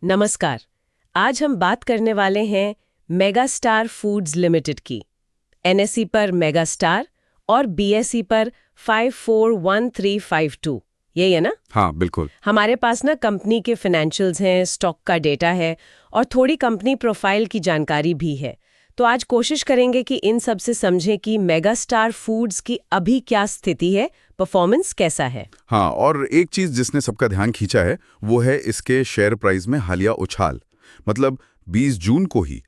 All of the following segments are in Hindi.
नमस्कार। आज हम बात करने वाले हैं मेगास्टार फूड्स लिमिटेड की। एनएसई पर मेगास्टार और बीएसई पर 541352। यही है ना? हाँ, बिल्कुल। हमारे पास ना कंपनी के फाइनेंशियल्स हैं, स्टॉक का डेटा है और थोड़ी कंपनी प्रोफाइल की जानकारी भी है। तो आज कोशिश करेंगे कि इन सब से समझें कि मेगास्टार फूड्स की अभी क्या स्थिति है, परफॉर्मेंस कैसा है। हाँ, और एक चीज जिसने सबका ध्यान खींचा है वो है इसके शेयर प्राइस में हालिया उछाल। मतलब 20 जून को ही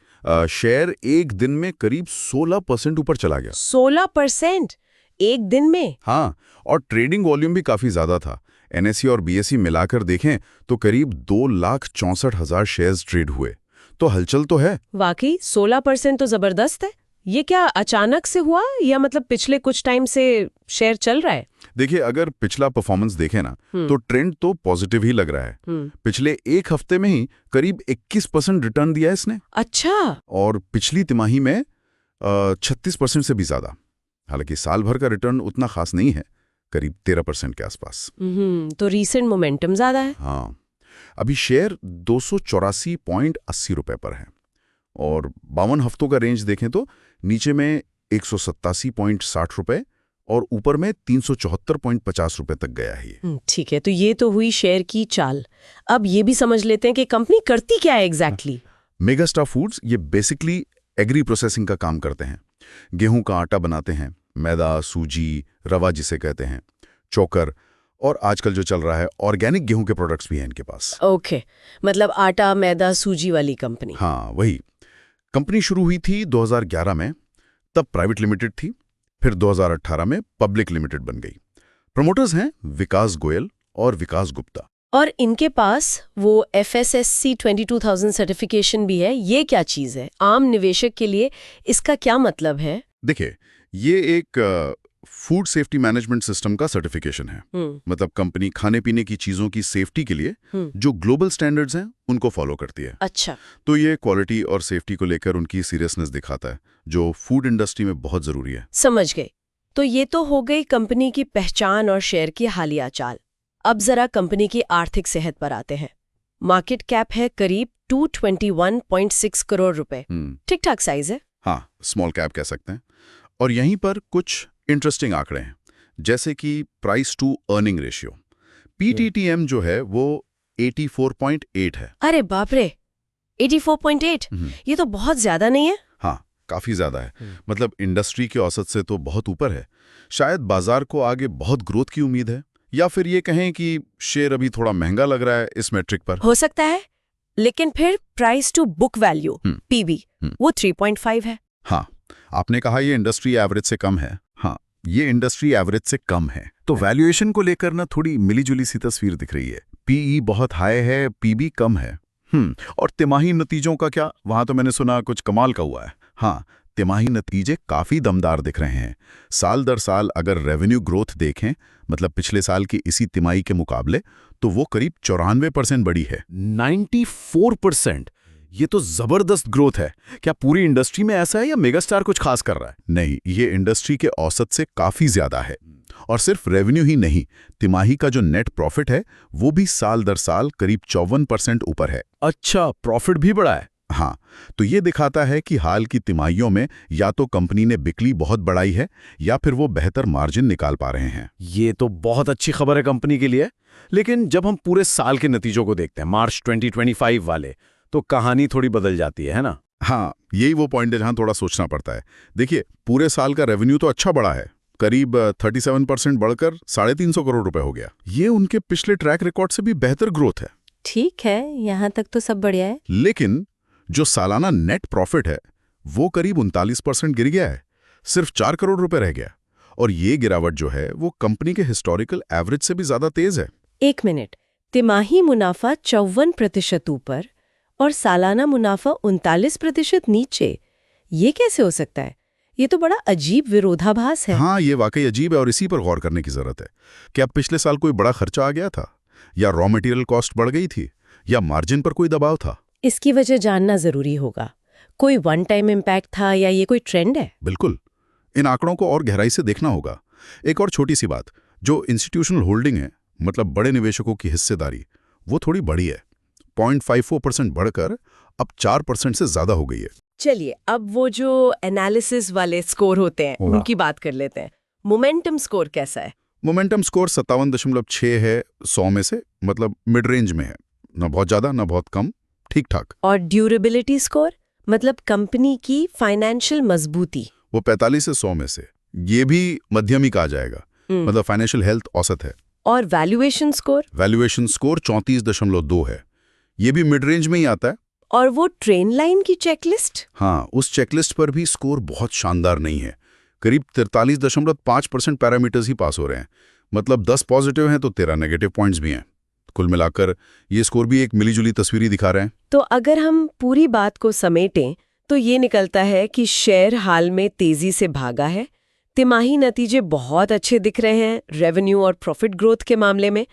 शेयर एक दिन में करीब 16% ऊपर चला गया। 16% एक दिन में? हाँ, और ट्रेडिंग वॉल्यूम भी काफी ज्यादा था। एनएसई और बीएसई मिलाकर देखें तो करीब 2,64,000 शेयर्स ट्रेड हुए। तो हलचल तो है। वाकई 16% तो जबरदस्त है। ये क्या अचानक से हुआ या मतलब पिछले कुछ टाइम से शेयर चल रहा है? देखिए, अगर पिछला परफॉर्मेंस देखें ना तो ट्रेंड तो पॉजिटिव ही लग रहा है। पिछले एक हफ्ते में ही करीब 21% रिटर्न दिया है इसने। अच्छा। और पिछली तिमाही में 36% से भी ज्यादा। हालांकि साल भर का रिटर्न उतना खास नहीं है, करीब 13% के आसपास। तो रीसेंट मोमेंटम ज्यादा है। हाँ, अभी शेयर 284.80 रुपए पर है और 52 हफ्तों का रेंज देखें तो नीचे में 187.60 रुपए और ऊपर में 374.50 रुपए तक गया है ये। ठीक है, तो ये तो हुई शेयर की चाल। अब ये भी समझ लेते हैं कि कंपनी करती क्या है एग्जैक्टली। मेगास्टार फूड्स ये बेसिकली एग्री प्रोसेसिंग का काम करते हैं। गेहूं का आटा बनाते हैं, मैदा, सूजी, रवा जिसे कहते हैं, चोकर, और आजकल जो चल रहा है ऑर्गेनिक गेहूं के प्रोडक्ट्स भी हैं इनके पास। ओके, मतलब आटा, मैदा, सूजी वाली कंपनी। हाँ, वही। कंपनी शुरू हुई थी 2011 में, तब प्राइवेट लिमिटेड थी। फिर 2018 में पब्लिक लिमिटेड बन गई। प्रमोटर्स हैं विकास गोयल और विकास गुप्ता। और इनके पास वो FSSC 22000 सर्टिफिकेशन भी है। ये क्या चीज़ है? आम निवेशक के लिए इसका क्या मतलब है? देखिए, ये एक फूड सेफ्टी मैनेजमेंट सिस्टम का सर्टिफिकेशन है। मतलब कंपनी खाने पीने की चीजों की सेफ्टी के लिए जो ग्लोबल स्टैंडर्ड्स हैं उनको फॉलो करती है। अच्छा। तो ये क्वालिटी और सेफ्टी को लेकर उनकी सीरियसनेस दिखाता है, जो फूड इंडस्ट्री में बहुत जरूरी है। समझ गए। तो ये तो हो गई कंपनी की पहचान और शेयर की हालिया चाल। अब जरा कंपनी की आर्थिक सेहत पर आते हैं। मार्केट कैप है करीब 221.6 करोड़ रुपए। ठीक ठाक साइज है। हाँ, स्मॉल कैप कह सकते हैं। और यहीं पर कुछ इंटरेस्टिंग आंकड़े हैं, जैसे कि price to earning ratio, PTTM जो है वो 84.8 है। अरे बाप रे, 84.8? ये तो बहुत ज्यादा नहीं है? हाँ, काफी ज्यादा है। मतलब इंडस्ट्री के औसत से तो बहुत ऊपर है। शायद बाजार को आगे बहुत ग्रोथ की उम्मीद है, या फिर ये कहें कि शेयर अभी थोड़ा महंगा लग रहा है इस मैट्रिक पर। हो सकता है। लेकिन फिर price to book value PB वो 3.5 है। हाँ, आपने कहा ये इंडस्ट्री एवरेज से कम है। हाँ, ये इंडस्ट्री एवरेज से कम है। तो वैल्यूएशन को लेकर ना थोड़ी मिलीजुली सी तस्वीर दिख रही है। PE बहुत हाई है, PB कम है। और तिमाही नतीजों का क्या? वहां तो मैंने सुना कुछ कमाल का हुआ है। हाँ, तिमाही नतीजे काफी दमदार दिख रहे हैं। साल दर साल अगर रेवेन्यू ग्रोथ देखें, मतलब पिछले साल की इसी तिमाही के मुकाबले, तो वो करीब 94% बढ़ी है। 94%? ये तो जबरदस्त ग्रोथ है। क्या पूरी इंडस्ट्री में ऐसा है या मेगास्टार कुछ खास कर रहा है? नहीं, ये इंडस्ट्री के औसत से काफी ज्यादा है। और सिर्फ रेवेन्यू ही नहीं, तिमाही का जो नेट प्रॉफिट है वो भी साल दर साल करीब 54% ऊपर है। अच्छा, प्रॉफिट भी बढ़ा है। हाँ, तो ये दिखाता है कि हाल की तिमाहियों में या तो कंपनी ने बिक्री बहुत बढ़ाई है या फिर वो बेहतर मार्जिन निकाल पा रहे हैं। ये तो बहुत अच्छी खबर है कंपनी के लिए। लेकिन जब हम पूरे साल के नतीजों को देखते हैं, मार्च 2025 वाले, तो कहानी थोड़ी बदल जाती है ना? हाँ, यही वो पॉइंट है जहां थोड़ा सोचना पड़ता है। देखिए, पूरे साल का रेवेन्यू तो अच्छा बढ़ा है, करीब 37% बढ़कर 350 करोड़ रुपए हो गया। ये उनके पिछले ट्रैक रिकॉर्ड से भी बेहतर ग्रोथ है। ठीक है, यहाँ तक तो सब बढ़िया है। लेकिन जो सालाना नेट प्रॉफिट है वो करीब 39% गिर गया है, सिर्फ 4 करोड़ रुपए रह गया। और ये गिरावट जो है वो कंपनी के हिस्टोरिकल एवरेज से भी ज्यादा तेज है। 1 मिनट, तिमाही मुनाफा 54% ऊपर और सालाना मुनाफा 39% नीचे, ये कैसे हो सकता है? ये तो बड़ा अजीब विरोधाभास है। हाँ, ये वाकई अजीब है और इसी पर गौर करने की जरूरत है। क्या पिछले साल कोई बड़ा खर्चा आ गया था, या रॉ मटेरियल कॉस्ट बढ़ गई थी, या मार्जिन पर कोई दबाव था? इसकी वजह जानना जरूरी होगा। कोई वन टाइम इम्पैक्ट था या ये कोई ट्रेंड है? बिल्कुल, इन आंकड़ों को और गहराई से देखना होगा। एक और छोटी सी बात, जो इंस्टीट्यूशनल होल्डिंग है, मतलब बड़े निवेशकों की हिस्सेदारी, वो थोड़ी बड़ी है। 0.54% बढ़कर अब 4% से ज्यादा हो गई है। चलिए अब वो जो एनालिसिस वाले स्कोर होते हैं वाह। उनकी बात कर लेते हैं। मोमेंटम स्कोर कैसा है? मोमेंटम स्कोर 57.6 है 100 में से, मतलब मिड रेंज में है, ना बहुत ज्यादा ना बहुत कम, ठीक ठाक। और ड्यूरेबिलिटी स्कोर, मतलब कंपनी की फाइनेंशियल मजबूती? वो 45 से 100 में से, ये भी मध्यम ही कहा जाएगा, मतलब फाइनेंशियल हेल्थ औसत है। और वैल्यूएशन स्कोर? वैल्यूएशन स्कोर 34.2 है, ये भी मिड रेंज में ही आता है। और वो ट्रेन लाइन की चेकलिस्ट? हाँ, उस चेकलिस्ट पर भी स्कोर बहुत शानदार नहीं है, करीब 43.5% पैरामीटर्स ही पास हो रहे हैं, मतलब 10 पॉजिटिव हैं तो 13 नेगेटिव पॉइंट्स भी हैं। कुल मिलाकर ये स्कोर भी एक मिलीजुली तस्वीर ही दिखा रहे हैं। तो अगर हम पूरी बात को समेटें तो ये निकलता है कि शेयर हाल में तेजी से भागा है, तिमाही नतीजे बहुत अच्छे दिख रहे हैं रेवेन्यू और प्रॉफिट ग्रोथ के मामले में,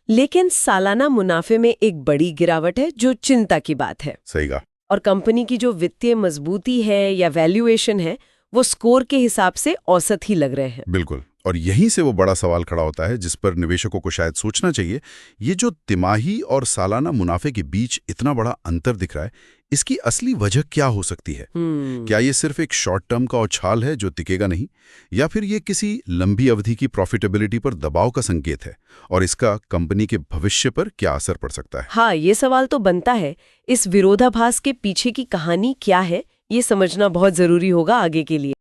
लेकिन सालाना मुनाफे में एक बड़ी गिरावट है जो चिंता की बात है। सही कहा। और कंपनी की जो वित्तीय मजबूती है या वैल्यूएशन है वो स्कोर के हिसाब से औसत ही लग रहे हैं। बिल्कुल, और यहीं से वो बड़ा सवाल खड़ा होता है जिस पर निवेशकों को शायद सोचना चाहिए। ये जो तिमाही और सालाना मुनाफे के बीच इतना बड़ा अंतर दिख रहा है, इसकी असली वजह क्या हो सकती है? क्या ये सिर्फ एक शॉर्ट टर्म का उछाल है जो टिकेगा नहीं, या फिर ये किसी लंबी अवधि की प्रॉफिटेबिलिटी पर दबाव का संकेत है, और इसका कंपनी के भविष्य पर क्या असर पड़ सकता है? हाँ, ये सवाल तो बनता है। इस विरोधाभास के पीछे की कहानी क्या है, ये समझना बहुत जरूरी होगा आगे के लिए।